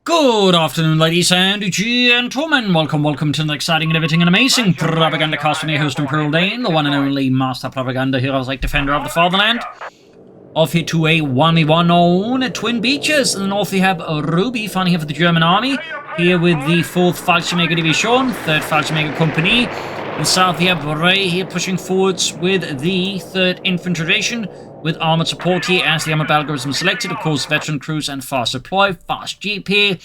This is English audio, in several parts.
Good afternoon, ladies and gentlemen. Welcome to an exciting and everything and amazing Propagandacast from your host Imperial Dane, the one and only Master Propaganda Heroes like Defender of the Fatherland. Off here to a 1v1 on Twin Beaches. In the north we have Ruby fighting here for the German army, here with the 4th Fallschirmjaeger Division, 3rd Fallschirmjaeger Company. In the south we have Ray here pushing forwards with the 3rd Infantry Division, with armoured support here as the armoured algorithm selected. Of course, veteran crews and fast deploy, fast jeep here.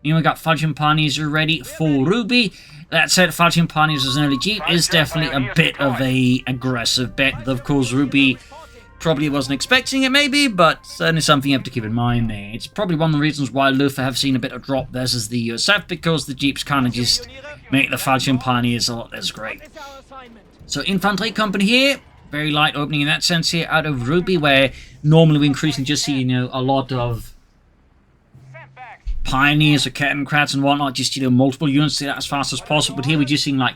Then we got Fallschirmjaeger ready for Ruby. That said, Fallschirmjaeger as an early jeep is definitely a bit of a aggressive bet. Of course, Ruby probably wasn't expecting it, maybe, but certainly something you have to keep in mind there. It's probably one of the reasons why Luftwaffe have seen a bit of drop versus the USF, because the jeeps kind of just make the Fallschirmjaeger a lot less great. So, Infantry company here. Very light opening in that sense here out of Ruby, where normally we increasingly just see, a lot of pioneers or Kettenkrats and whatnot, just, multiple units to that as fast as possible. But here we're just seeing, like,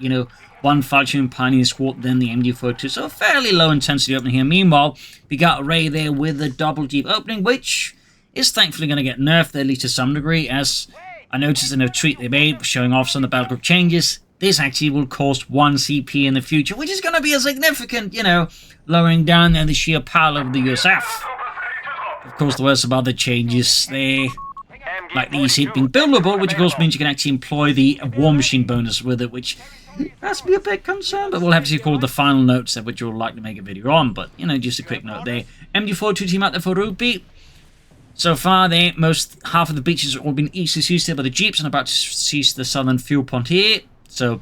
one Fallschirm Pioneer squad, then the MD42. So fairly low intensity opening here. Meanwhile, we got Ray there with the double jeep opening, which is thankfully going to get nerfed, at least to some degree, as I noticed in a tweet they made showing off some of the battle group changes. This actually will cost 1 CP in the future, which is going to be a significant, lowering down the sheer power of the USF. Of course, there were some other changes there, like the EC being buildable, which of course means you can actually employ the war machine bonus with it, which has to be a bit concerned, but we'll have to see called the final notes there, which we'll like to make a video on. But, just a quick note there. MD42 team out there for Ruby. So far, half of the beaches have all been easily seized here by the jeeps, and about to seize the southern fuel point here. So,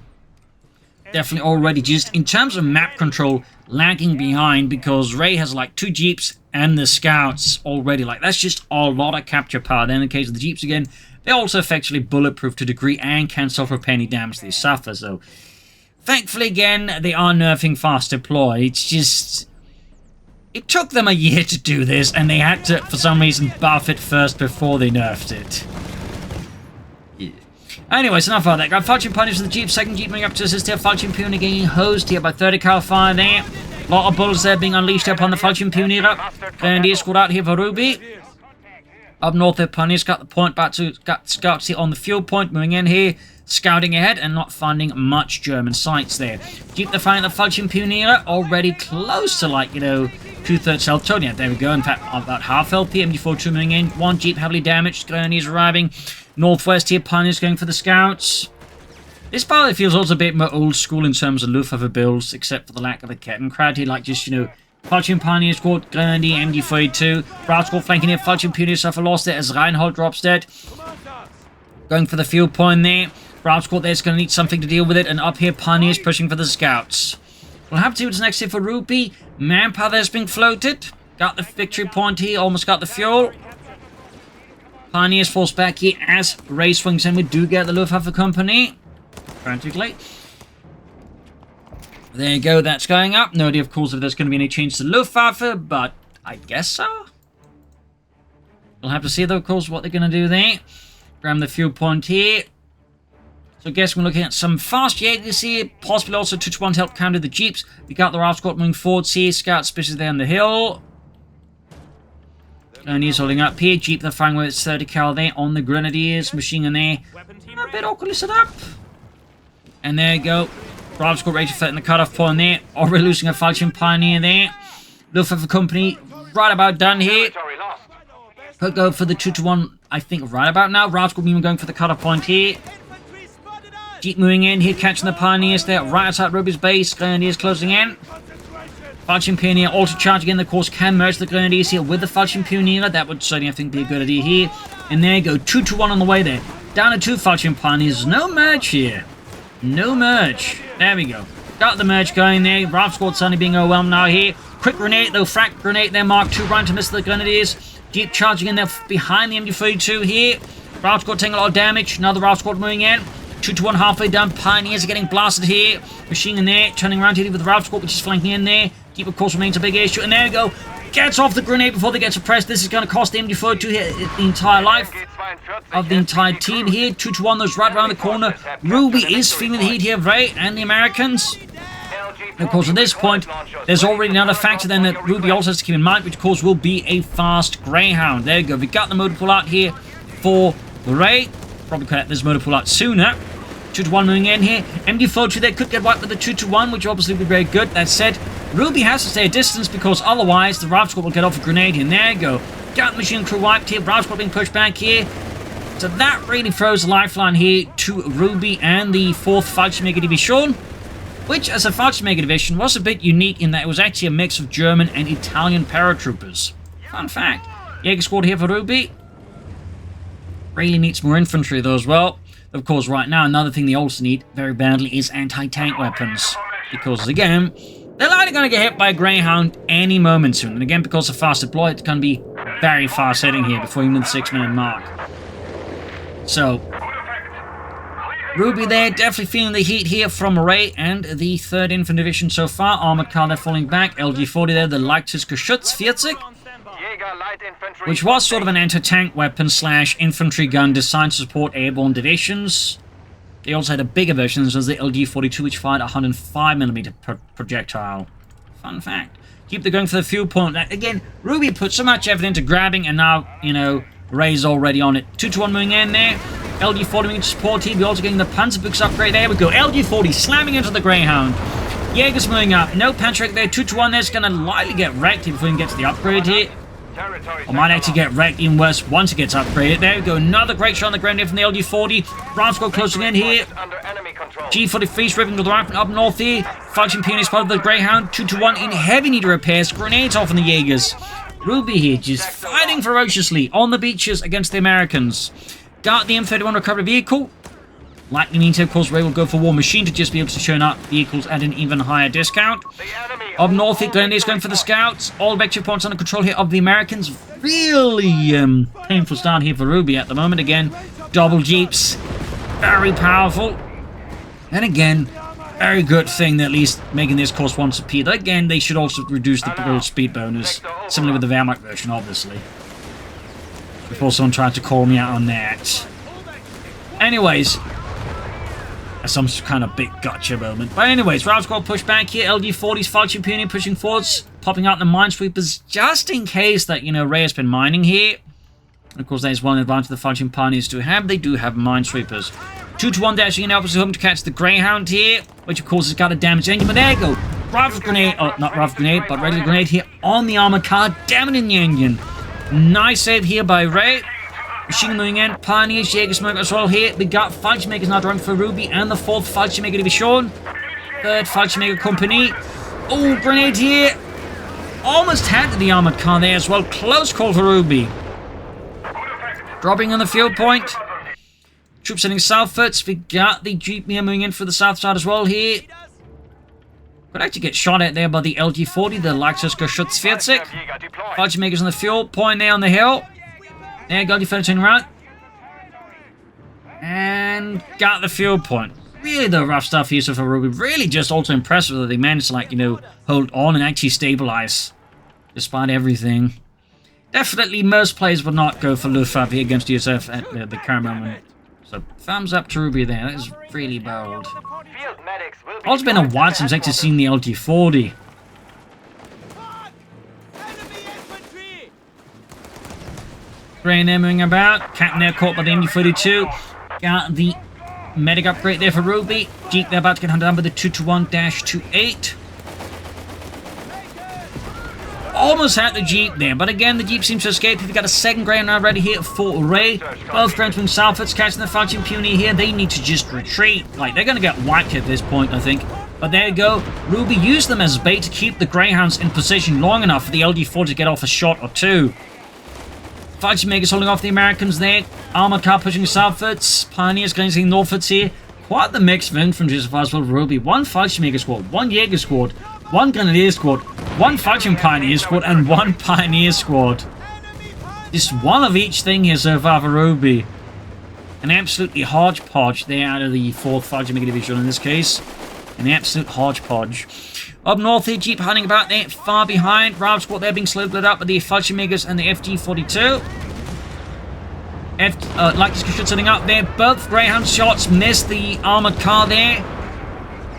definitely already just, in terms of map control, lagging behind, because Ray has like 2 jeeps and the scouts already. Like, that's just a lot of capture power. Then in the case of the jeeps again, they're also effectively bulletproof to a degree and can suffer any damage they suffer. So, thankfully again, they are nerfing fast deploy. It's just, it took them a year to do this, and they had to, for some reason, buff it first before they nerfed it. Anyways, enough about that. Got Fallschirm Pioneers for the jeep. 2nd jeep moving up to assist here. Fallschirm Pioneer getting hosed here by 30 cal fire there. A lot of bullets there being unleashed upon the Fallschirm Pioneer. And he squad out here for Ruby. Up north there, Pioneers got the point back to, got scouts here on the fuel point. Moving in here, scouting ahead and not finding much German sights there. Jeep the finding the Fallschirm Pioneer already close to, like, 2/3 health total. Yeah, there we go. In fact, about half health here. MD42 moving in. 1 jeep heavily damaged. Grenadiers arriving. Northwest here, Pioneers going for the scouts. This part feels also a bit more old school in terms of Luftwaffe builds, except for the lack of a Kettenkrad here, like just, Fallschirm Pioneer squad, Grenadier, MD42. Route squad flanking here, Fallschirm Pioneer suffer loss there as Reinhold drops dead. Going for the fuel point there. Route squad there's going to need something to deal with it, and up here, Pioneers pushing for the scouts. We'll have to see what's next here for Ruby. Manpower there's being floated. Got the victory point here, almost got the fuel. Pioneers force back here as Ray swings in. We do get the Luftwaffe company. Frantically. There you go, that's going up. No idea, of course, if there's going to be any change to Luftwaffe, but I guess so. We'll have to see, though, of course, what they're going to do there. Grab the fuel point here. So I guess we're looking at some fast Jaegers here, possibly also 2-1 to help counter the jeeps. We got the Route Squad moving forward here. Scouts especially there on the hill. And he's holding up here. Jeep the firing with its 30 cal there on the Grenadiers. Machine gun there. A bit awkwardly set up. And there you go. Route Squad ready to fit in the cutoff point there. Already losing a Fallschirm Pioneer there. Luftwaffe company right about done here. Could go for the 2-1, I think, right about now. Route Squad going for the cutoff point here. Jeep moving in here, catching the Pioneers there. Right outside Ruby's base. Grenadiers closing in. Fallschirm Pioneer also charging in, of course, can merge the Grenadiers here with the Fallschirm Pioneer. That would certainly, I think, be a good idea here. And there you go, 2-1 on the way there. Down to 2 Fallschirm Pioneers. No merge here. No merge. There we go. Got the merge going there. Route Squad suddenly being overwhelmed now here. Quick grenade, though. Frag grenade there. Mark 2 right to miss the Grenadiers. Jeep charging in there behind the MD42 here. Route Squad taking a lot of damage. Another Route Squad moving in. 2-1 halfway down. Pioneers are getting blasted here. Machine in there. Turning around here with the Route Squad, which is flanking in there. Jeep, of course, remains a big issue. And there we go. Gets off the grenade before they get suppressed. This is going to cost the MD42 here the entire life of the entire team here. 2-1, those right around the corner. Ruby is feeling the heat here, Ray and the Americans. And of course, at this point, there's already another factor then that Ruby also has to keep in mind, which of course will be a fast Greyhound. There you go. We got the motor pull out here for The Ray probably could have this motor pull out sooner. 2-1 moving in here. MD-42 there could get wiped with the 2-1, which obviously would be very good. That said, Ruby has to stay a distance because otherwise the Rav Squad will get off a grenade here. And there you go. Got the machine crew wiped here. Rav Squad being pushed back here. So that really throws a lifeline here to Ruby and the 4th Fallschirmjaeger Division, which as a Fallschirmjaeger Division was a bit unique in that it was actually a mix of German and Italian paratroopers. Fun fact. Jaeger Squad here for Ruby. Really needs more infantry though as well. Of course, right now, another thing they also need very badly is anti-tank weapons. Because, again, they're likely going to get hit by a Greyhound any moment soon. And again, because of fast deploy, it's going to be very fast hitting here before even the 6-minute mark. So, Ruby there, definitely feeling the heat here from Ray and the 3rd Infantry Division so far. Armored car there falling back. LG-40 there, the Leichtes Geschütz 40. Which was sort of an anti-tank weapon / infantry gun designed to support airborne divisions. They also had a bigger version, this was the LG-42, which fired a 105mm projectile. Fun fact. Keep the going for the fuel point. Again, Ruby put so much effort into grabbing, and now, you know, Ray's already on it. 2-1 moving in there. LG-40 moving to support team. We're also getting the Panzerbüchse upgrade. There we go. LG-40 slamming into the Greyhound. Jaeger's moving up. No Patrick there. 2-1 there's going to lightly get wrecked before we can get to the upgrade here. Or might actually get wrecked even worse once it gets upgraded. There we go. Another great shot on the ground here from the LG-40. Rav Squad closing in here. G-43 ripping to the right from up north here. Fallschirm Pioneer spotted the Greyhound. 2-1 in heavy need of repairs. Grenades off on the Jaegers. Ruby here just fighting ferociously on the beaches against the Americans. Got the M31 recovery vehicle. Likely means, of course, Ray will go for War Machine to just be able to show up vehicles at an even higher discount. Up north here, Grenadiers going for the scouts. All vector points under control here of the Americans. Really painful start here for Ruby at the moment. Again, double jeeps. Very powerful. And again, very good thing that at least making this cost 1 speed. Again, they should also reduce the speed bonus. Similar with the Wehrmacht version, obviously. Before someone tried to call me out on that. Anyways, some kind of big gotcha moment. But anyways, Rav Squad push back here. LD-40's Fallschirm Pioneer pushing forwards. Popping out the minesweepers just in case that, you know, Ray has been mining here. And of course, that is one advantage the Fallschirm Pioneers do have. They do have minesweepers. 2-1 dashing in opposite home to catch the Greyhound here. Which of course has got a damaged engine. But there you go. Rav Grenade. Oh, not Rav Grenade, but regular grenade here on the armored car. Damaging the engine. Nice save here by Ray. Machine moving in, Pioneers, Jaeger Smoke as well here. We got Fallschirmjägers now drunk for Ruby and the 4th Fallschirmjaeger Division. 3rd Fallschirmjaeger Company. Oh, grenade here. Almost had the armored car there as well. Close call for Ruby. Dropping on the field point. Troops heading southwards. We got the Jeep here moving in for the south side as well here. Could actually get shot at there by the LG-40, the Leichtes Geschütz 40. Fallschirmjägers on the field point there on the hill. There, got defender turning around. And got the field point. Really the rough stuff here so far, Ruby. Really just also impressive that they managed to, like, you know, hold on and actually stabilize. Despite everything. Definitely most players would not go for Luftwaffe against USF at the current moment. So, thumbs up to Ruby there. That is really bold. Also been a while since I've actually seen the LG-40. Grain there moving about. Captain there caught by the MD-42. Got the medic upgrade there for Ruby. Jeep there about to get hunted down by the 221-28. Almost had the Jeep there, but again the Jeep seems to escape. We've got a second Grey now ready here for Ray. Both Grants moving southwards, catching the Fallschirm Pioneer here. They need to just retreat. Like, they're going to get whacked at this point, I think. But there you go. Ruby used them as bait to keep the Greyhounds in position long enough for the LG-40 to get off a shot or two. Fallschirmjägers holding off the Americans there. Armored car pushing southwards. Pioneers going northwards here. Quite the mix of infantry as far as well. Ruby. One Fallschirmjäger squad, one Jaeger squad, one Grenadier squad, one Fallschirm Pioneer squad, and one Pioneer squad. Just one of each thing here so far for Ruby. An absolutely hodgepodge there out of the 4th Fallschirmjaeger Division in this case. An absolute hodgepodge. Up north here, Jeep hunting about there, far behind. Rav Squad there being slowed up by the Fallschirmjägers and the FG-42. Leichtes Geschütz setting up there. Both Greyhound shots missed the armored car there.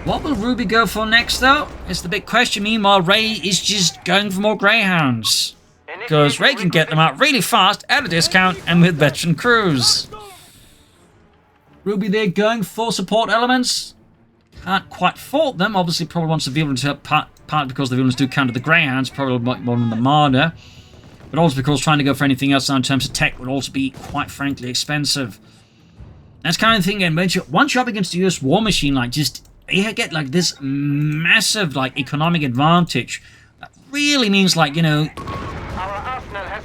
What will Ruby go for next, though? It's the big question. Meanwhile, Ray is just going for more Greyhounds. Because Ray can get them out really fast, at a discount, and with veteran crews. Ruby there going for support elements. Can't quite fault them. Obviously, probably wants the Vehicle to part because the Vehicle do counter the Greyhounds, probably more than the Marder. But also because trying to go for anything else now in terms of tech would also be, quite frankly, expensive. That's kind of the thing, again, once you're up against the US war machine, like, just, you get, like, this massive, like, economic advantage. That really means, like, you know,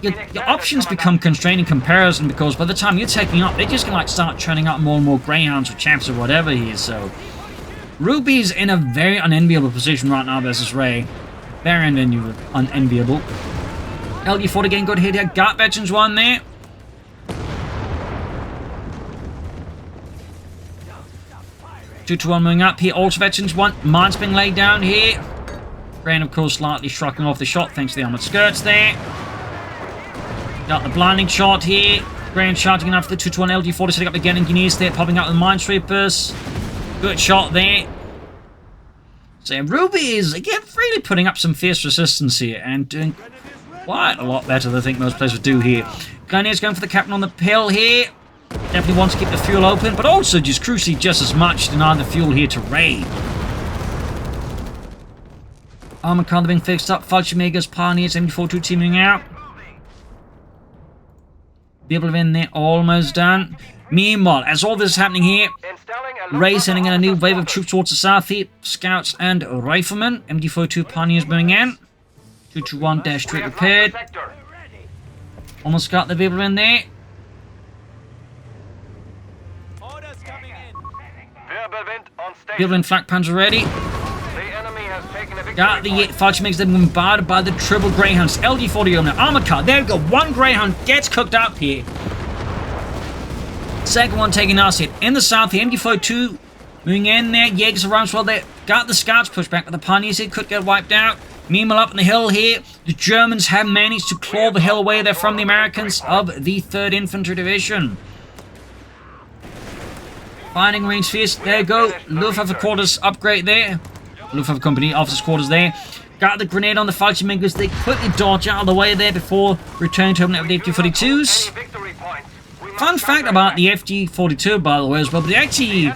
your options become constrained in comparison, because by the time you're taking up, they're just going to, like, start churning out more and more Greyhounds or Chaps or whatever here, so... Ruby's in a very unenviable position right now versus Ray. Very unenviable. LD40 getting good hit here. Got veterans one there. Two to one moving up here. Also veterans one. Mine's being laid down here. Rain, of course, slightly shrugging off the shot thanks to the armored skirts there. Got the blinding shot here. Rain charging enough for the 2 to 1 LD40 setting up again. Engineers there popping out with the minesweepers. Good shot there. So Ruby is, again, really putting up some fierce resistance here and doing quite a lot better than I think most players would do here. Gunner's going for the captain on the hill here. Definitely wants to keep the fuel open, but also just crucially just as much deny the fuel here to Ray. Armored car being fixed up. Fallschirmjaegers, Pioneers, MD42 teaming out. People in there almost done. Meanwhile, as all this is happening here, Ray sending in a new wave of troops towards the south here. Scouts and riflemen. MD42 Pioneers moving in. 221-3 repaired. Almost got the people in there. People in flak pans already. Got the Fallschirmjaegers then bombarded by the triple Greyhounds. LD40 on the armored car. There we go. One Greyhound gets cooked up here. Second one taking us hit. In the south, the MD42 moving in there. Jaegers around as well there. Got the scouts pushed back, but the Pioneers here could get wiped out. Meanwhile, up on the hill here, the Germans have managed to claw the hill away there from the Americans of the 3rd Infantry Division. Finding range fierce. There you go. Luftwaffe quarters upgrade there. Luftwaffe company officers quarters there. Got the grenade on the Fallschirmjägers. They quickly dodge out of the way there before returning to open up the FD-42s. Fun fact about the FD-42, by the way, as well, but they actually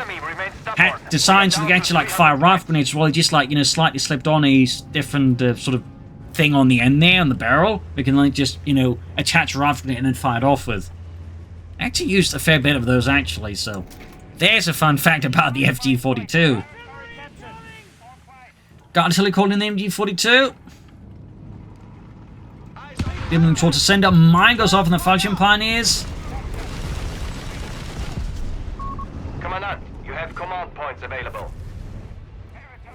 had designed so they can actually, like, fire rifle grenades as well. They just, like, you know, slightly slipped on a different sort of thing on the end there, on the barrel. We can, like, just, you know, attach a rifle grenade and then fire it off with. I actually used a fair bit of those, actually, so there's a fun fact about the FD-42. Got artillery calling in the MG-42. Giving them to send up. Mine goes off on the Fallschirm Pioneers. Commandant, you have command points available.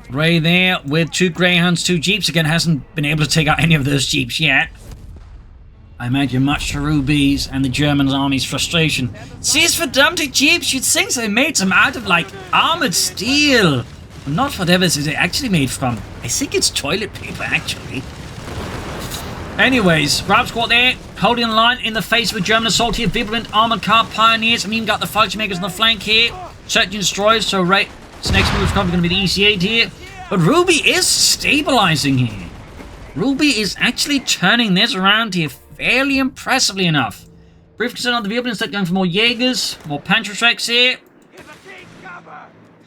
Ray there with 2 Greyhounds, 2 Jeeps. Again, hasn't been able to take out any of those Jeeps yet. I imagine much to Ruby's and the German army's frustration. See, it's verdammte Jeeps. You'd think they made them out of, like, armored steel. Not whatever it is actually made from. I think it's toilet paper, actually. Anyways, Route Squad there, holding the line in the face of a German assault here. Vibrant armored car Pioneers. I mean, got the Fallschirmjägers on the flank here. Searching destroyers, so right, this next move is probably going to be the EC-8 here. But Ruby is stabilizing here. Ruby is actually turning this around here fairly impressively enough. Brief concern on the vehicle instead going for more Jaegers, more Panzerschrecks here.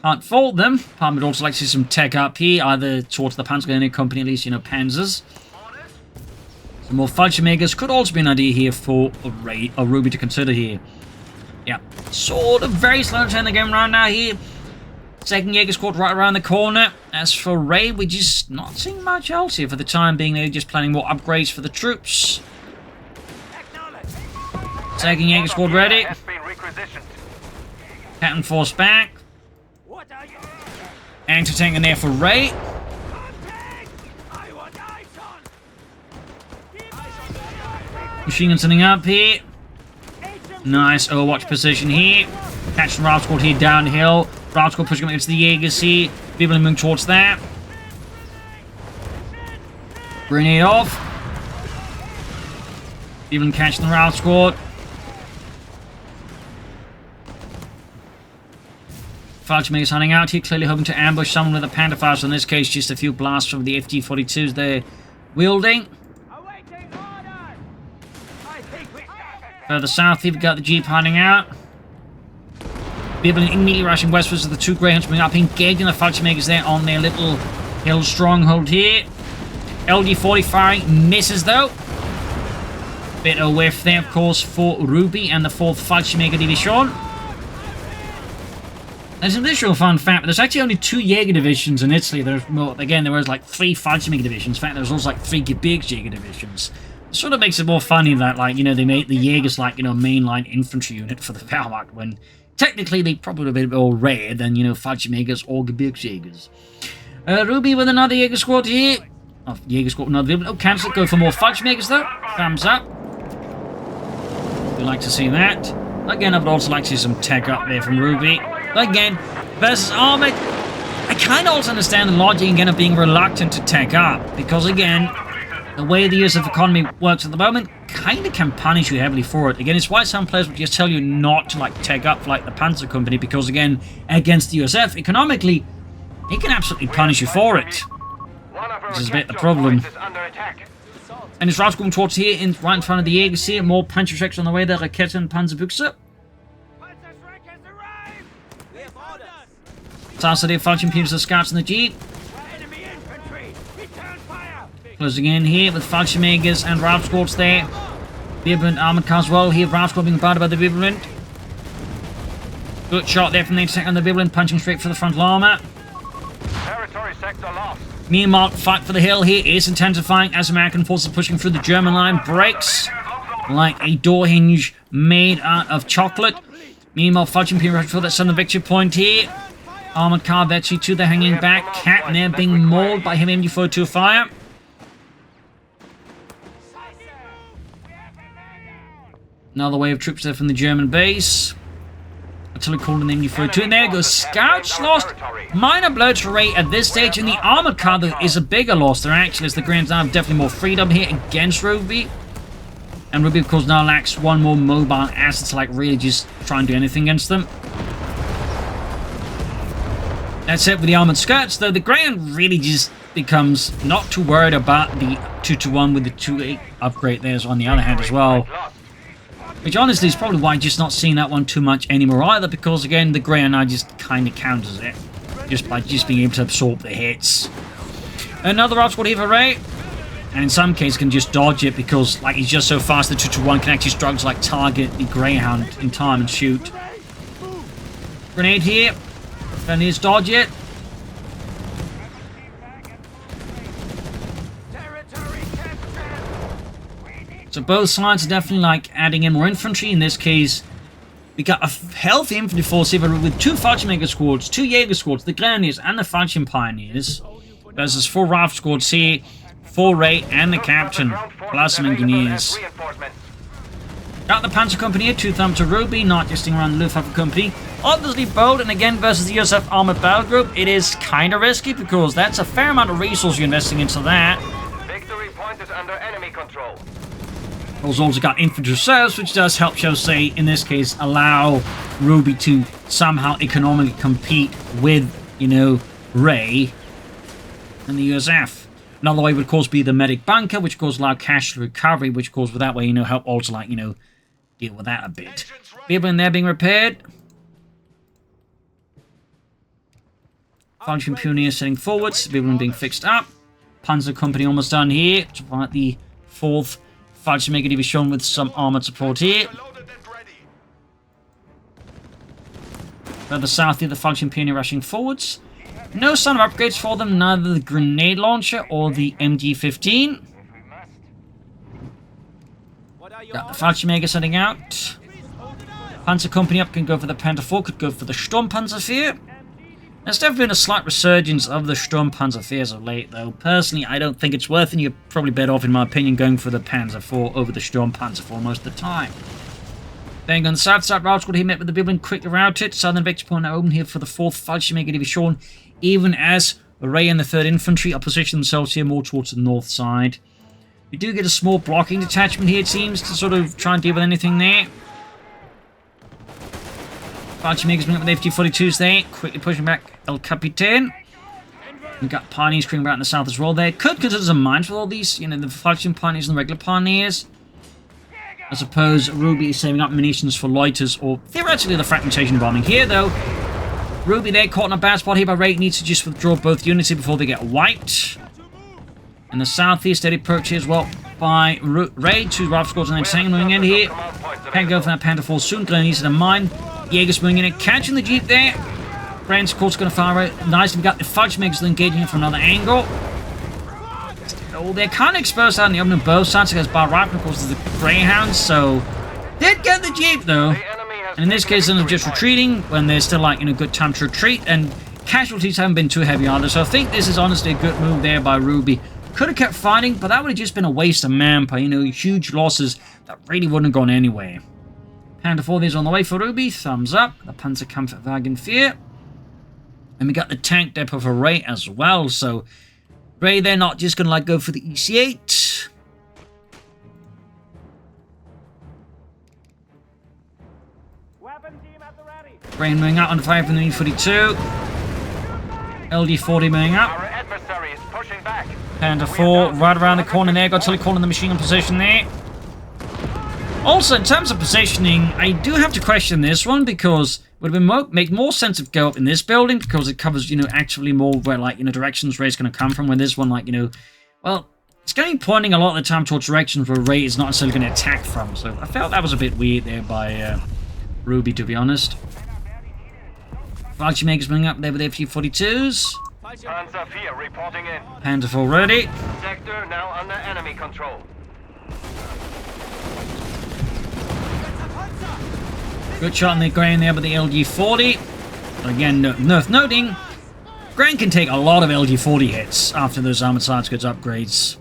Can't fault them. I would also like to see some tech up here, either towards the Panzer Company, at least, you know, Panzers. Some more Fallschirmjägers could also be an idea here for a Ruby to consider here. Yeah, sort of very slow to turn the game around now here. Second Jaeger squad right around the corner. As for Ray, we're just not seeing much else here for the time being. They're just planning more upgrades for the troops. Second Jaeger squad ready. Captain force back. Anti-tank in there for Ray. Machine gun sending up here. Nice Overwatch position here. Catching Route Squad here downhill. Route Squad pushing up into the Jaegers here. People moving towards that. Grenade off. People catching the Route Squad. Fallschirmjägers hunting out here, clearly hoping to ambush someone with a Panther fire, so in this case just a few blasts from the FD-42s they're wielding. Further south here, we've got the Jeep hunting out. Bibblin immediately rushing westwards with the two Greyhounds coming up, engaging the Fallschirmjägers there on their little hill stronghold here. LD-40 firing, misses though. Bit of whiff there, of course, for Ruby and the 4th Fallschirmjaeger Division. There's an additional fun fact, but there's actually only 2 Jaeger divisions in Italy. There's more, again, there was like 3 Fallschirmjaeger divisions. In fact, there was also like 3 Gebirgsjäger divisions. It sort of makes it more funny that, like, you know, they made the Jaegers like, you know, mainline infantry unit for the Wehrmacht, when technically they probably would have been a bit more rare than, you know, Fallschirmjägers or Gebirgsjägers. Ruby with another Jaeger squad here. Oh, Jaeger squad, another. Oh, cancel. Go for more Fallschirmjägers though. Thumbs up. We'd like to see that. Again, I would also like to see some tech up there from Ruby. Again, versus armoured, I kind of also understand the logic again of being reluctant to tech up, because again, the way the USF economy works at the moment kind of can punish you heavily for it. Again, it's why some players would just tell you not to like tech up like the Panzer Company, because again, against the USF, economically, it can absolutely punish you for it. Which is a bit the problem. And it's right going towards here, right in front of the Jaegers here, more Panzer Schrecks on the way there, Rakete and Panzerbüchse. Starts the Fallschirmjäger the scouts in the Jeep. Closing in here with Fallschirmjägers and Raub squads there. Vibrant armored cars as well here. Raub squad being bounded by the Vibrant. Good shot there from the attack on the Vibrant, punching straight for the frontal armor. Territory sector lost. Meanwhile, fight for the hill here is intensifying as American forces are pushing through the German line. Breaks like a door hinge made out of chocolate. Meanwhile, Fallschirmjäger rushing for that southern victory point here. Armored car Vetchi to the hanging back. Captain there being mauled by heavy MG42 fire. Another wave of troops there from the German base. Artillery called in the MG42. And there goes Scouts lost. Minor blow to Ray at this stage. And the armored car though is a bigger loss there actually, as the Greyhounds now have definitely more freedom here against Ruby. And Ruby of course now lacks one more mobile asset to like really just try and do anything against them. That's it with the armored skirts, though the Greyhound really just becomes not too worried about the 2-1 with the 2-8 upgrade there on the other hand as well. Which honestly is probably why I'm just not seeing that one too much anymore either, because again the Greyhound now just kind of counters it. Just by just being able to absorb the hits. Another Raub squad here for Ray. And in some cases can just dodge it because like he's just so fast the 2-1 can actually struggle to like target the Greyhound in time and shoot. Grenade here. Don't need to dodge it. So both sides are definitely like adding in more infantry. In this case, we got a healthy infantry force here with 2 Fallschirmjäger squads, 2 Jaeger squads, the Grenadiers and the Fallschirm Pioneers. Versus 4 Raub squads here, 4 Ray and the Captain, plus some Engineers. Got the Panzer Company here, 2 thumb to Ruby, not just around the Luftwaffe Company. Obviously bold, and again versus the USF Armored Battle Group, it is kind of risky because that's a fair amount of resources you're investing into that. Victory point is under enemy control. Also got infantry reserves, which does help, shall say, in this case, allow Ruby to somehow economically compete with, you know, Ray and the USF. Another way would, of course, be the medic bunker, which, of course, allow cash recovery, which, of course, with that way, you know, help also, like, you know, deal with that a bit. People in there being repaired. Fallschirm Pioneers setting forwards. People being fixed up. Panzer Company almost done here. To fight the 4th Fallschirmjaeger Division with some armored support here. Further south here, the Fallschirm Pioneer rushing forwards. No sign of upgrades for them, neither the grenade launcher or the MG15. Got the Fallschirmjäger setting out. Panzer Company up can go for the Panther 4, could go for the Sturmpanzer 4. There's definitely been a slight resurgence of the Sturmpanzer 4 as of late, though. Personally, I don't think it's worth it, and you're probably better off, in my opinion, going for the Panzer 4 over the Sturmpanzer 4 most of the time. Then on the south side, Raub squad here met with the Biblin, quickly routed. Southern victory point now open here for the 4th Fallschirmjaeger Division, even as Ray and the 3rd Infantry are positioning themselves here more towards the north side. We do get a small blocking detachment here, it seems, to sort of try and deal with anything there. Fallschirmjägers bring up with FG42s there, quickly pushing back El Capitan. We've got Pioneers screaming about in the south as well there. Could consider some mines with all these, you know, the Fallschirm Pioneers and the regular Pioneers. I suppose Ruby is saving up munitions for loiters or theoretically the fragmentation bombing. Here, though, Ruby there caught in a bad spot here by Ray. Needs to just withdraw both units here before they get wiped. In the southeast, steady approach here as well by Ray. 2 rifle squads and then tank moving in here. Can't go for that Panther 4 soon. Grenadiers in the mine. Jaegers moving in and catching the Jeep there. Brand's course going to fire out. Nicely, we got the Fallschirmjäger engaging it from another angle. Oh, they're kind of exposed out in the open on both sides because bar rifle, of course, is the Greyhounds. So, did get the Jeep though. And in this case, they're just retreating when there's still like a good time to retreat. And casualties haven't been too heavy either. So I think this is honestly a good move there by Ruby. Could have kept fighting, but that would have just been a waste of manpower. Huge losses that really wouldn't have gone anywhere. Panther 4 there's on the way for Ruby. Thumbs up. The Panzerkampfwagen 4. And we got the tank depot for Ray as well. So Ray, they're not just going to go for the EC8. Ray moving out on the fire from the E42. LD40 moving up. Our adversary is pushing back. Panther 4 right around the corner there. Got telecall in the machine gun position there. Also, in terms of positioning, I do have to question this one because it would have been make more sense to go up in this building because it covers, actually more where, directions Ray's going to come from. When this one, well, it's going to be pointing a lot of the time towards directions where Ray is not necessarily going to attack from. So I felt that was a bit weird there by Ruby, to be honest. Fallschirmjägers moving up there with FG-42s. Panzer 4 reporting in. Panther 4 ready. Sector now under enemy control. Good shot in the grain there with the LG-40. Again, worth noting, Grain can take a lot of LG-40 hits after those armored side goods upgrades.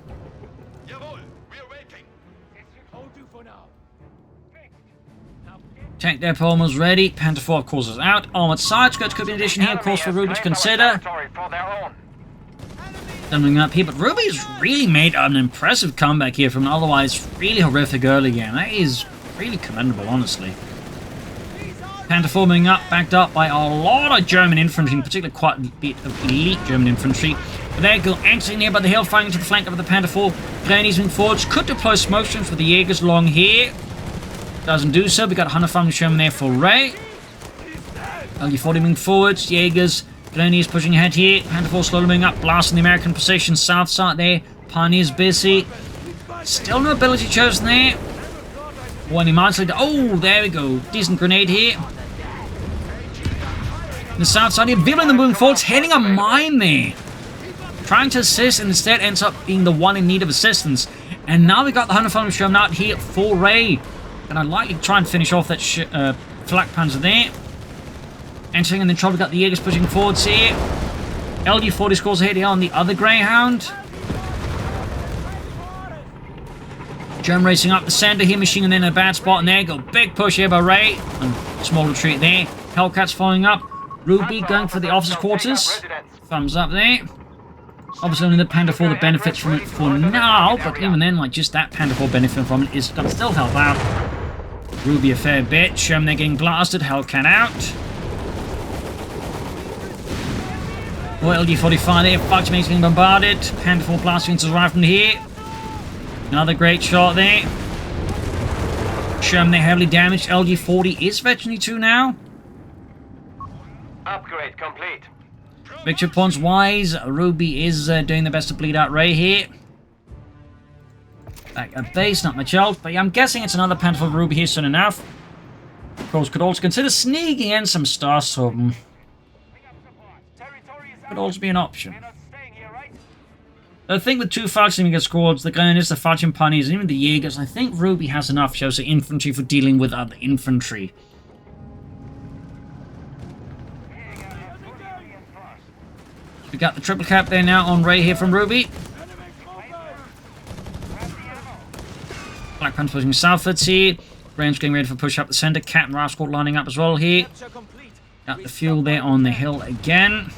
Tank depot almost ready. Panther 4 of course is out. Armored side skirts could be an addition here, of course, for Ruby to consider. Coming up here, but Ruby's really made an impressive comeback here from an otherwise really horrific early game. That is really commendable, honestly. Panther 4 moving up, backed up by a lot of German infantry, in particular quite a bit of elite German infantry. But there go anxiously near by the hill, firing to the flank of the Panther 4. Grenadiers moving forwards, could deploy smoke streams for the Jaegers along here. Doesn't do so. We got 100 Fallschirmjäger there for Ray. LG-40 moving forwards. Jaegers, Grenadiers pushing ahead here. Panther 4 slowly moving up, blasting the American position south side there. Pioneers busy. Still no ability chosen there. When he might later. Oh, there we go. Decent grenade here. The south side here, Villain the moving forwards, hitting a mine there. Trying to assist and instead ends up being the one in need of assistance. And now we got the 100 Fallschirmjäger out here for Ray. And I'd like to try and finish off that flak panzer there. Entering and then trouble, got the Jaegers pushing forwards here. LD-40 scores ahead here on the other Greyhound. German racing up the center here, machine and then a bad spot, and there go. Big push here by Ray. And small retreat there. Hellcats following up. Ruby going for the officers' quarters. Thumbs up there. Obviously only the Panther 4 that benefits from it for now, but even then, just that Panther 4 benefit from it is going to still help out Ruby a fair bit. They're getting blasted. Hellcat out. More LD-45 there. Fallschirmjäger getting bombarded. Panther 4 blasting into the right from here. Another great shot there. They're heavily damaged. LG-40 is Veteran 2 now. Upgrade complete. Victory points wise, Ruby is doing the best to bleed out Ray here. Back at base, not much else, but yeah, I'm guessing it's another Panther for Ruby here soon enough. Of course, could also consider sneaking in some Star Sword. Could also be an option. The thing with 2 Fallschirmjäger squads, the Grenadiers, the Fallschirm Pioneers, and even the Jaegers, I think Ruby has enough shows the infantry for dealing with other infantry. We got the triple cap there now on Ray here from Ruby. Black Panther pushing southwards here. Range getting ready for push up the center. Cat and Rascal lining up as well here. Got the fuel there on the hill again.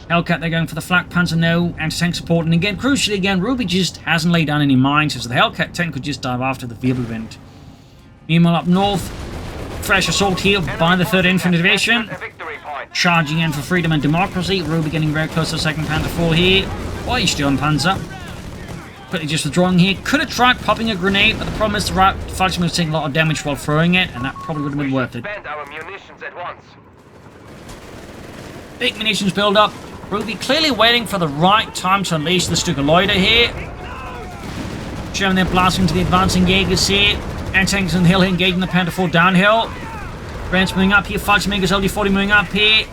Hellcat, they're going for the flak panzer, no anti-tank support, and again, crucially again, Ruby just hasn't laid down any mines, so the Hellcat tank could just dive after the Wirbelwind. Meanwhile, up north, fresh assault here by the 3rd Infantry Division. Charging in for freedom and democracy. Ruby getting very close to the 2nd Panther 4 here. Why are you still on Panzer? quickly just withdrawing here. Could have tried popping a grenade, but the problem is the Fallschirm was taking a lot of damage while throwing it, and that probably would have been worth it. Spend our munitions at once. Big munitions build up. Ruby clearly waiting for the right time to unleash the Stuka here. German then blasting into the advancing Jaegers here. Anti-tanks on the hill here, engaging the Panther 4 downhill. Grant's moving up here. Fallschirmjäger's LD-40 moving up here.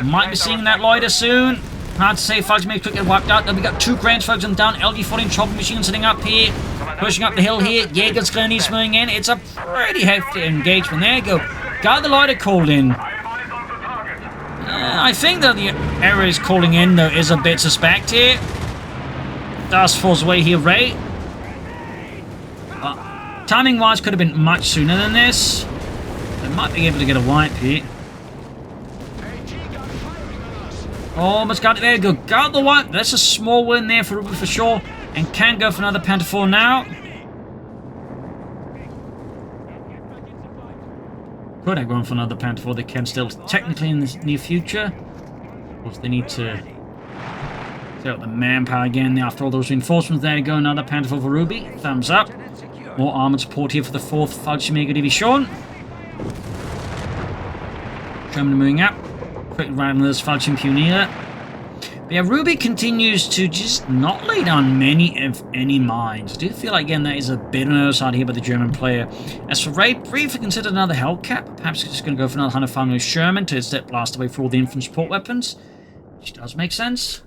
Might be seeing that loiter soon. Hard to say. Fallschirmjäger quick get wiped out. Then we got 2 Grants focused on down. LD-40 and Chopper Machine sitting up here. Pushing up the hill here. Jaeger's Grenadiers moving in. It's a pretty hefty engagement. There you go. Got the loiter called in. I think that the error is calling in, though, is a bit suspect here. Dust falls away here, Ray. Timing-wise, could have been much sooner than this. They might be able to get a wipe here. Almost got it. There you go. Got the wipe. That's a small win there for Ruby for sure. And can go for another Panther 4 now. Could have gone for another Panther 4. They can still technically in the near future. Of course, they need to set up the manpower again after all those reinforcements. There you go. Another Panther 4 for Ruby. Thumbs up. More armored support here for the 4th Fallschirmjaeger Division. Germany moving up. Quick right on this Fallschirm Pioneer. But yeah, Ruby continues to just not lay down many, if any, mines. I do feel like, again, that is a bit on the other side here by the German player. As for Ray, briefly considered another Hellcat. Perhaps he's just going to go for another 105mm Sherman to instead blast away for all the infantry support weapons. Which does make sense.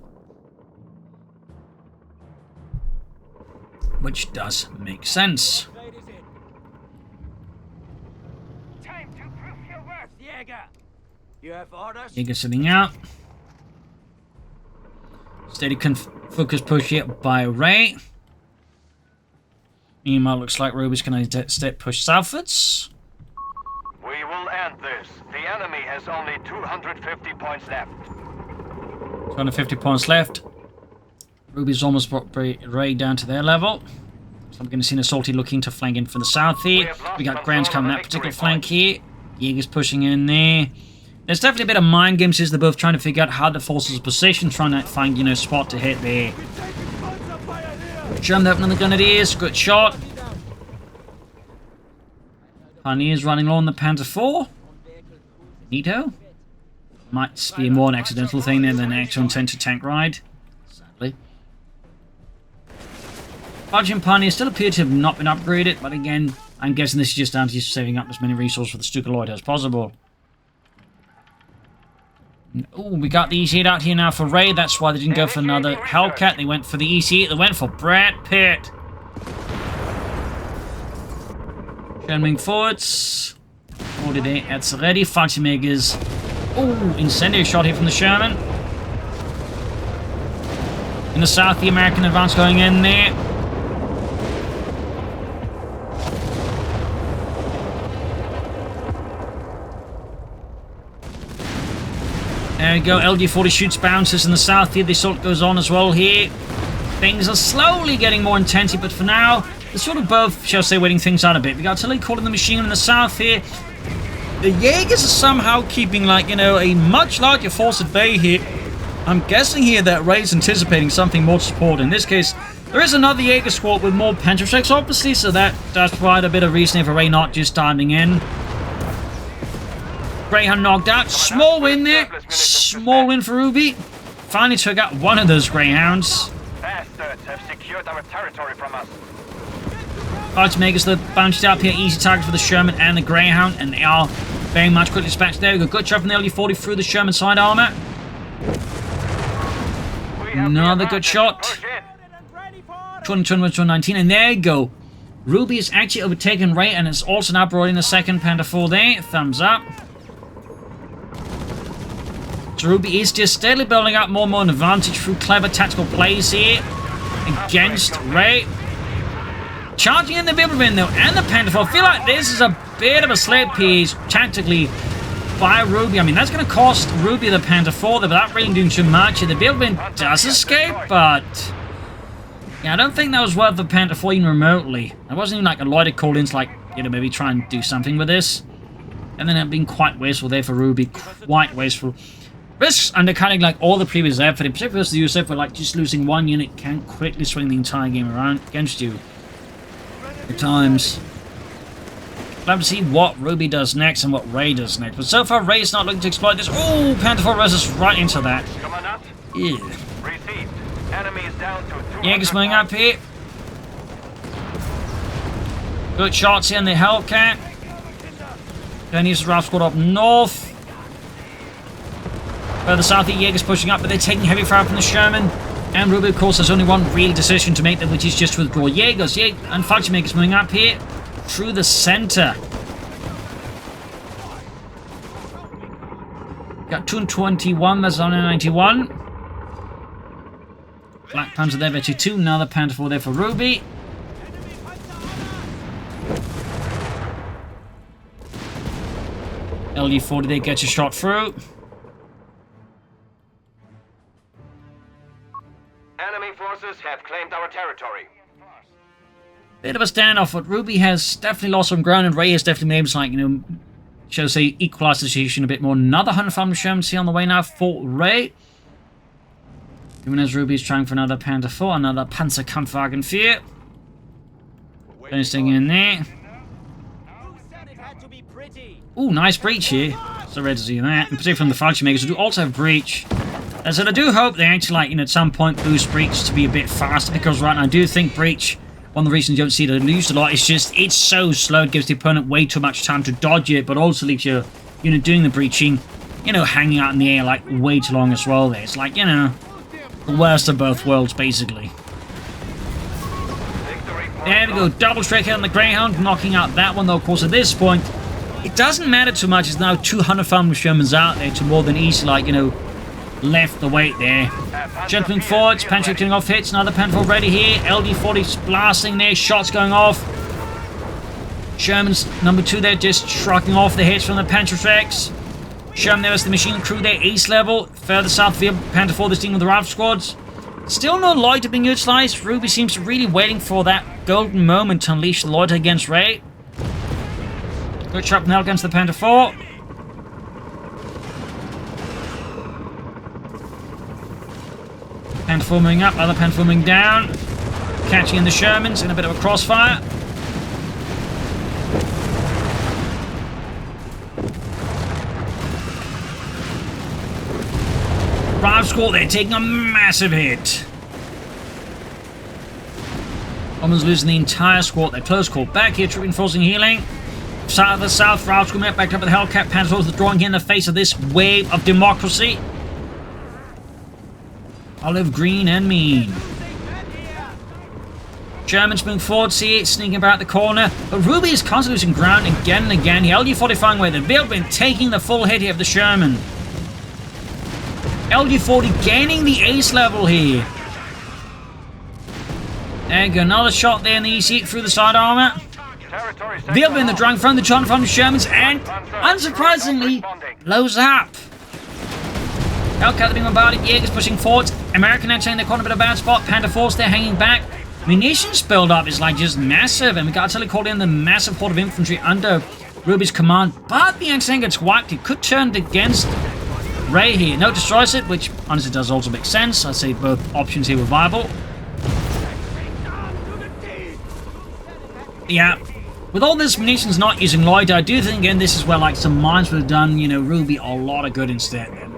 Which does make sense. Time to prove your worth, Jaeger. You have orders? Jaeger sitting out. Steady focus push here by Ray. Meanwhile, looks like Ruby's going to step push southwards. We will end this. The enemy has only 250 points left. 250 points left. Ruby's almost brought Ray down to their level. So I'm going to see an assaulty looking to flank in from the south here. We got Grants coming that particular flank here. Jaeger's pushing in there. There's definitely a bit of mind games here. They're both trying to figure out how the forces are positioned, trying to find, you know, spot to hit there. Jumped up on the Grenadiers. Good shot. Pioneers running low on the Panther 4. Neato. Might be more an accidental thing there than an actual intent to tank ride. Sadly. Fallschirm Pioneers still appear to have not been upgraded, but again, I'm guessing this is just down to just saving up as many resources for the Stuka as possible. Oh, we got the EC8 out here now for Ray. That's why they didn't go for another Hellcat. They went for the EC8. They went for Brad Pitt. Coming forwards. Ordered it. That's ready. Fallschirmjägers. Oh, incendiary shot here from the Sherman. In the south, the American advance going in there. There we go, LD-40 shoots bounces in the south here. The assault goes on as well here. Things are slowly getting more intense, but for now, they're sort of both, shall I say, waiting things out a bit. We got artillery calling the machine gun in the south here. The Jaegers are somehow keeping, like, you know, a much larger force at bay here. I'm guessing here that Ray's anticipating something more to support. In this case, there is another Jaeger squad with more Panther strikes, obviously, so that does provide a bit of reasoning for Ray not just diving in. Greyhound knocked out. Small win there. Small win for Ruby. Finally took out one of those Greyhounds. Bastards have secured our territory from us. Fallschirmjägers the bounced up here. Easy target for the Sherman and the Greyhound, and they are very much quickly dispatched. There we go. Good shot from the LD-40 through the Sherman side armor. Another good shot. 2021-2019, and there you go. Ruby is actually overtaken Ray, and it's also now brought in the second Panther 4 there. Thumbs up. So Ruby is just steadily building up more and more an advantage through clever tactical plays here against Ray. Charging in the Biblevin though, and the Panther 4. I feel like this is a bit of a slip piece tactically by Ruby. I mean, that's going to cost Ruby the Panther 4 without really doing too much. The Biblevin does escape, but yeah, I don't think that was worth the Panther 4 even remotely. There wasn't even like a loiter called in to, like, you know, maybe try and do something with this. And then it being quite wasteful there for Ruby. Quite wasteful. Risks undercutting like all the previous effort, in particular the USF, where like just losing one unit can quickly swing the entire game around against you. At times. Glad to see what Ruby does next and what Ray does next. But so far, Ray's not looking to exploit this. Oh, Panther 4 reses right into that. Yeah. Received. Enemy is down to 200. Jaeger's moving up here. Good shots here in the Hellcat. Then he's Ralph squad up north. Further south, the Jaeger's pushing up, but they're taking heavy fire from the Sherman. And Ruby, of course, has only one real decision to make, which is just to withdraw Jaegers. And Fallschirmjäger's moving up here through the center. Got 221, that's on 91. Black Panther there for 2, another Panther 4 there for Ruby. LD-40 there gets a shot through. Enemy forces have claimed our territory. Bit of a standoff, but Ruby has definitely lost some ground, and Ray has definitely been able to, like, you know, shall we say, equalize the situation a bit more. Another 100 Sherman here on the way now for Ray. Even as Ruby's trying for another Panther 4, another Panzerkampfwagen 4. Finishing in there. Ooh, nice breach here. So ready to see that. In particular from the Fallschirmjägers, who do also have breach. And so I do hope they actually, like, you know, at some point boost breach to be a bit faster, because right now I do think breach, one of the reasons you don't see it used a lot, is just it's so slow, it gives the opponent way too much time to dodge it, but also leaves you, you know, doing the breaching, you know, hanging out in the air like way too long as well there. It's like, you know, the worst of both worlds, basically. There we go, double strike hit on the Greyhound, knocking out that one, though, of course, at this point, it doesn't matter too much. It's now 200 Family Shermans out there to more than easily, like, you know, left the weight there. Jumping forwards, Panther getting off hits, another Panther already here. LD-40's blasting there, shots going off. Sherman's number 2 there, just shrugging off the hits from the Panther Rex. Sherman there is the machine crew there, ace level. Further south, via Panther 4, this team with the Ralph squads. Still no loiter being utilized. Ruby seems to really waiting for that golden moment to unleash the loiter against Ray. Good shot from against the Panther 4. Panther 4 moving up, other Panther 4 moving down. Catching in the Shermans in a bit of a crossfire. Ralph squad, they're taking a massive hit. Almost losing the entire squad. They're close call back here, troop reinforcing healing. South of the south, Ralph squad back up with the Hellcat. Panther 4 drawing here in the face of this wave of democracy. Olive green and mean. Germans moving forward, see it, sneaking about the corner. But Ruby is constantly losing ground again and again. The LD-40 away. The Bilbin taking the full hit here of the Sherman. LD-40 gaining the ace level here. There you go, another shot there in the EC through the side armor. Bilbin, the drunk from the John from the Shermans, and unsurprisingly, blows up. Hellcat being bombarded, Jaeger's pushing forwards. American anti in the corner, bit of a bad spot. Panther 4's there hanging back. Munitions build up is like just massive, and we got to call in the massive horde of infantry under Ruby's command. But the anti gets whacked. It could turn against Ray here. No, destroys it, which honestly does also make sense. I'd say both options here were viable. Yeah. With all this munitions not using loiter, I do think again this is where like some mines would have done, you know, Ruby a lot of good instead then.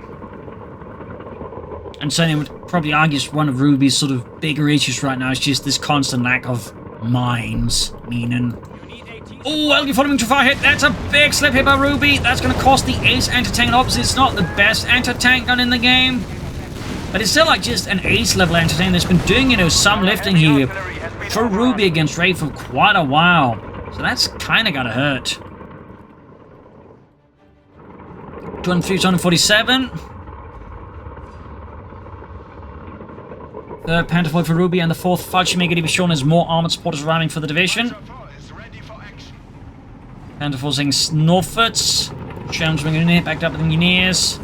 And certainly would probably argue one of Ruby's sort of bigger issues right now is just this constant lack of mines. Meaning, oh, LG following to fire hit. That's a big slip hit by Ruby. That's going to cost the ace anti-tank. And obviously, it's not the best anti-tank gun in the game, but it's still like just an ace level anti-tank that's been doing, you know, some lifting here for Ruby against Ray for quite a while. So that's kind of got to hurt. 247. Third Panther 4 for Ruby, and the 4th Fallschirmjaeger Division as more armored supporters arriving for the division. Panther 4 saying Norfolks. Shermans bringing in here, backed up with engineers.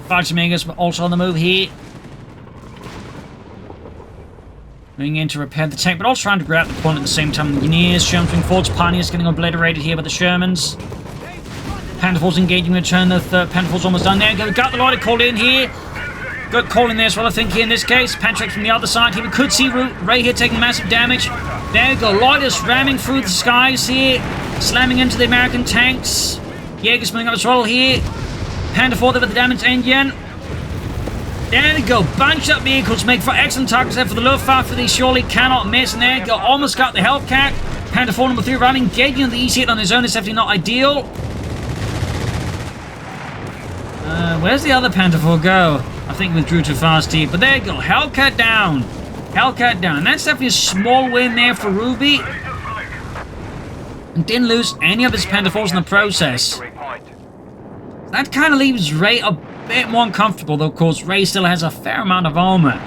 Fallschirmjägers also on the move here. Moving in to repair the tank, but also trying to grab the point at the same time. The engineers, Shermans bringing forwards, Pioneers getting obliterated here by the Shermans. Panther Force engaging return. The third Panther Force almost done there. We've got the Lloyd called in here. Good call in there as well, I think, here in this case. Panther from the other side here. We could see Ray here taking massive damage. There we go. Lloyd is ramming through the skies here. Slamming into the American tanks. Jaeger's moving up as well here. Panther Force there with the damaged engine. There we go. Bunched up vehicles make for excellent targets there for the Luftwaffe. They surely cannot miss. And there we go. Almost got the Hellcat. Panther Force number 3 running. Engaging the EC8 on his own is definitely not ideal. Where's the other Panther Force go? I think withdrew too fast here. But there you go. Hellcat down. Hellcat down. That's definitely a small win there for Ruby. And didn't lose any of his Panther Force in the process. That kind of leaves Ray a bit more uncomfortable, though, of course, Ray still has a fair amount of armor.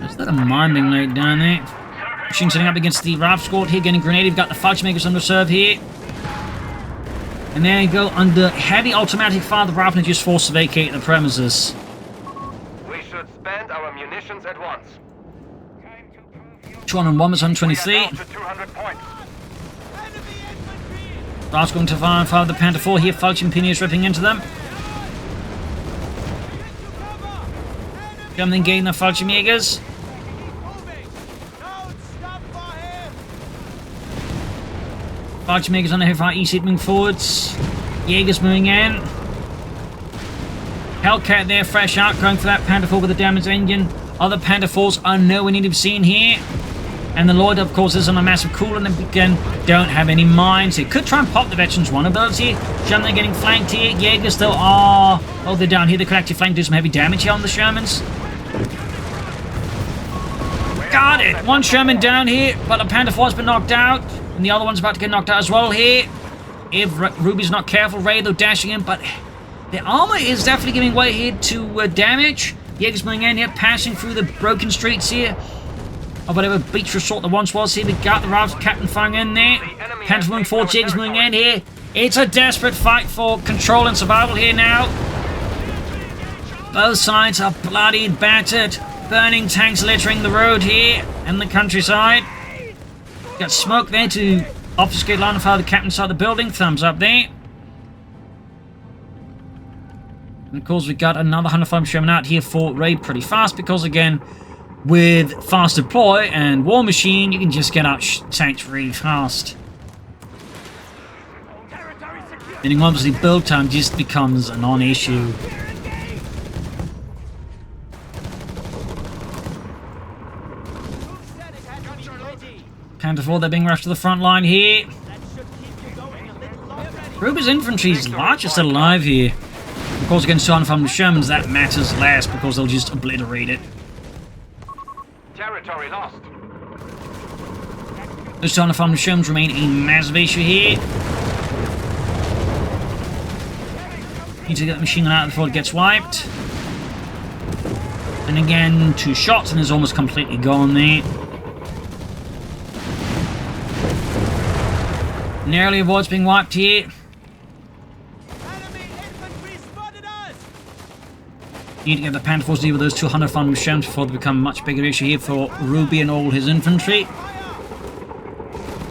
Is that a mine being laid down there? Machine setting up against the RAF squad here, getting grenaded. We've got the Fallschirmjägers on reserve here. And there you go, under heavy automatic fire, the RAF just forced to vacate the premises. We should spend our munitions at once. 201 was 123. We are down to 200 points. RAF's going to fire and fire the Panther 4 here. Fallschirmjäger ripping into them. German engaging the Fallschirmjägers. Fallschirmjägers on the heavy fire, EC8 moving forwards. Jaegers moving in. Hellcat there, fresh out, going for that Panther 4 with a damaged engine. Other Panther 4s are nowhere near to be seen here. And the Lloyd, of course, is on a massive cooler, and again, don't have any mines. It could try and pop the Veterans 1 ability. German getting flanked here. Jaegers still are... Oh, they're down here. They could actually flank, do some heavy damage here on the Shermans. Got it! One Sherman down here, but the Panther 4's been knocked out. And the other one's about to get knocked out as well here. If Ruby's not careful, Ray, though, dashing in, but the armor is definitely giving way here to damage. Jaeger's moving in here, passing through the broken streets here. Or whatever beach resort there once was here. We got the RAF captain firing in there. Panther moving forward, Jaeger's moving in here. It's a desperate fight for control and survival here now. Both sides are bloodied, battered. Burning tanks littering the road here and the countryside. Got smoke there to obfuscate line of fire the captain side of the building. Thumbs up there. And of course we got another 105 Sherman out here for Raid pretty fast because again, with fast deploy and War Machine, you can just get out tanks really fast. Meaning obviously build time just becomes a non-issue. Panther 4, they're being rushed to the front line here. Ruby's infantry is largely still alive here. Of course, against 205 Shermans, that matters less because they'll just obliterate it. Territory lost. Those 205 Shermans remain a massive issue here. Need to get the machine gun out before it gets wiped. And again, 2 shots and it's almost completely gone there. Narrowly avoids being wiped here. Need to get the Panther Force to deal with those 200 Phantom Shermans before they become a much bigger issue here for Ruby and all his infantry.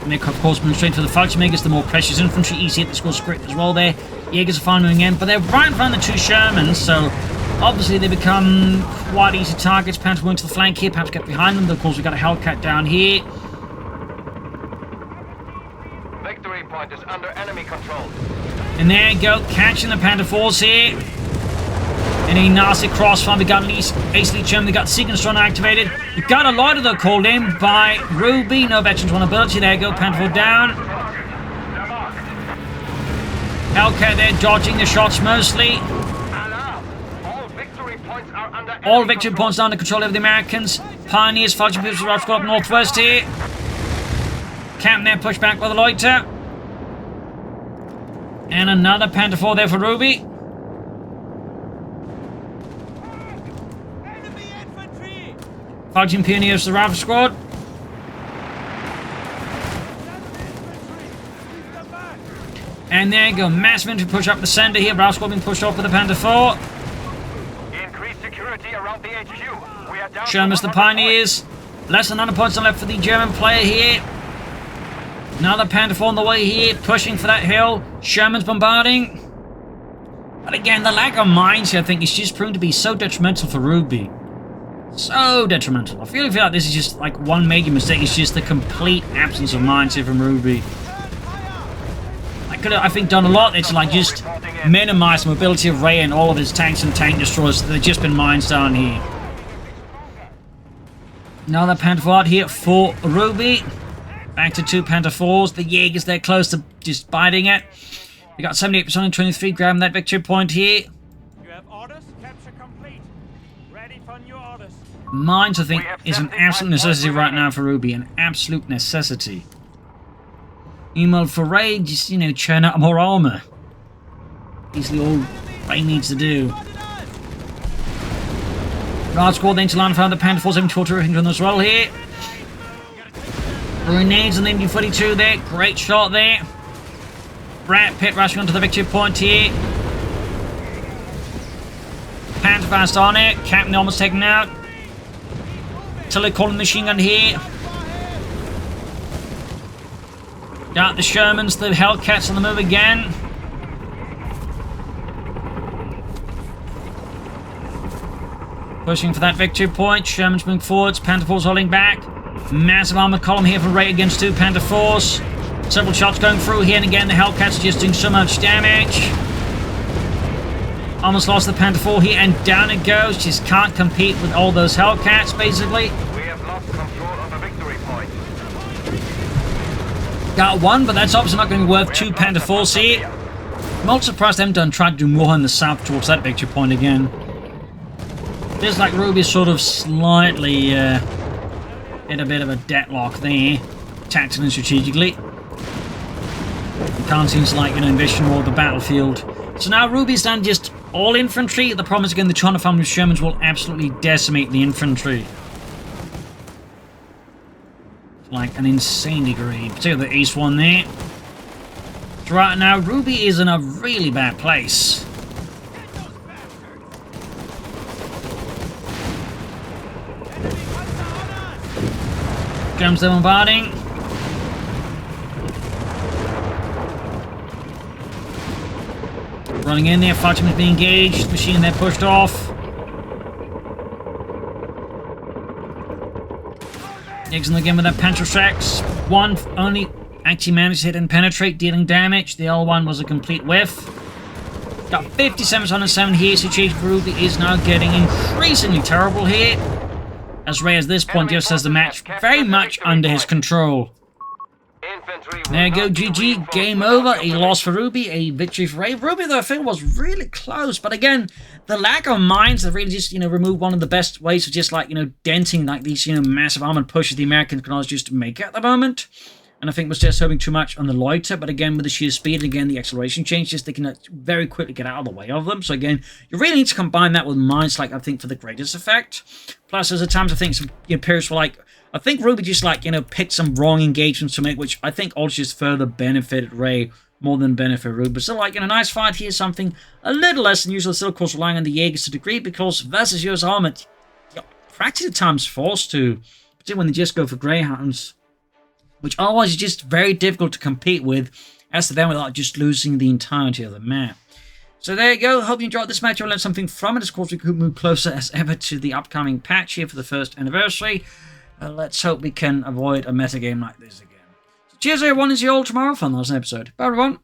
And they, of course, move straight to the Fallschirmjägers, the more precious infantry. Easy at the score script as well there. Jaegers are finally moving in, but they're right in front of the 2 Shermans, so obviously they become quite easy targets. Panther moving to the flank here, perhaps get behind them. But of course, we've got a Hellcat down here. Victory point is under enemy control. And there you go, catching the Panther Force here. In a nasty crossfire, we got Ace Lead German, we got Sequence Runner activated. We got a Lloyd though called in by Ruby. No Veterans 1 ability. There you go, Panther 4 down. Hellcat there dodging the shots mostly. All victory points are under control of the Americans. Pioneers, Fallschirmjäger RAF squad up northwest here. Captain there pushed back by the Loiter. And another Panther 4 there for Ruby. Fallschirm Pioneers, the RAF squad. And there you go, massive infantry push up the center here. RAF squad being pushed off with the Panther 4. Increased security around the HQ. We are down. Shermans, the Pioneers. Less than 100 points left for the German player here. Another Panther 4 on the way here, pushing for that hill. Sherman's bombarding. But again, the lack of mines here, I think, is just proven to be so detrimental for Ruby. So detrimental. I feel like this is just like one major mistake. It's just the complete absence of mines here from Ruby. I could have, I think, done a lot there to like just minimize the mobility of Ray and all of his tanks and tank destroyers. There's just been mines down here. Another Panther 4 out here for Ruby. Back to 2 Panther 4s. The Jaegers, they're close to just biting it. We got 78% and 23 grabbing that victory point here. You have orders? Capture complete. Ready for new orders. Mines, I think, is an absolute necessity right now for Ruby. An absolute necessity. Email for Ray, just, you know, churn out more armor. Easily all Ray needs to do. Guard squad then to land for the Panther 474 to Hinton as well here. Grenades on the MD-42 there. Great shot there. Rat Pit rushing onto the victory point here. Panther fast on it. Captain almost taken out. Tilly calling machine gun here. Got the Shermans, the Hellcats on the move again. Pushing for that victory point. Sherman's moving forwards. Panther 4's holding back. Massive armor column here for Ray against 2 Panther 4s. Several shots going through here, and again the Hellcats are just doing so much damage. Almost lost the Panther 4 here, and down it goes. Just can't compete with all those Hellcats, basically. We have lost control of a victory point. Got one, but that's obviously not going to be worth 2 Panther 4s here. I'm also surprised they haven't done tried to do more in the south towards that victory point again. Feels like Ruby's sort of slightly in a bit of a deadlock there, tactically and strategically. Can't seem to, like, you know, envision more of the battlefield. So now Ruby's done just all infantry. The problem is, again, the China family of Shermans will absolutely decimate the infantry. Like an insane degree. Particularly the east one there. So right now, Ruby is in a really bad place. Comes the bombarding. Running in there, Fallschirm is being engaged, machine there pushed off. Nixon again with that Panther tracks. One only actually managed to hit and penetrate, dealing damage. The other one was a complete whiff. Got 5707 here, situation for Ruby is now getting increasingly terrible here. As Ray at this point just has the match very much under his control. There you go, GG, game over. A loss for Ruby, a victory for Ray. Ruby, though, I feel was really close, but again, the lack of mines have really just, you know, removed one of the best ways of just, like, you know, denting, like, these, you know, massive armored pushes the Americans can always just make at the moment. And I think was just hoping too much on the loiter, but again, with the sheer speed and again, the acceleration changes, they can very quickly get out of the way of them. So again, you really need to combine that with mines, like, I think, for the greatest effect. Plus, there's at times, I think, some, you know, periods were like, I think Ruby just, like, you know, picked some wrong engagements to make, which I think also just further benefited Ray more than benefit Ruby. But still, like, in a nice fight here, something a little less than usual. Still, of course, relying on the Jaegers to a degree, because versus US armored, you're practically at times forced to, particularly when they just go for Greyhounds, which otherwise is just very difficult to compete with, as to them without just losing the entirety of the map. So there you go. Hope you enjoyed this match. I learned something from it. Of course, we could move closer as ever to the upcoming patch here for the 1st anniversary. Let's hope we can avoid a metagame like this again. So cheers everyone, and see you all tomorrow for another episode. Bye everyone.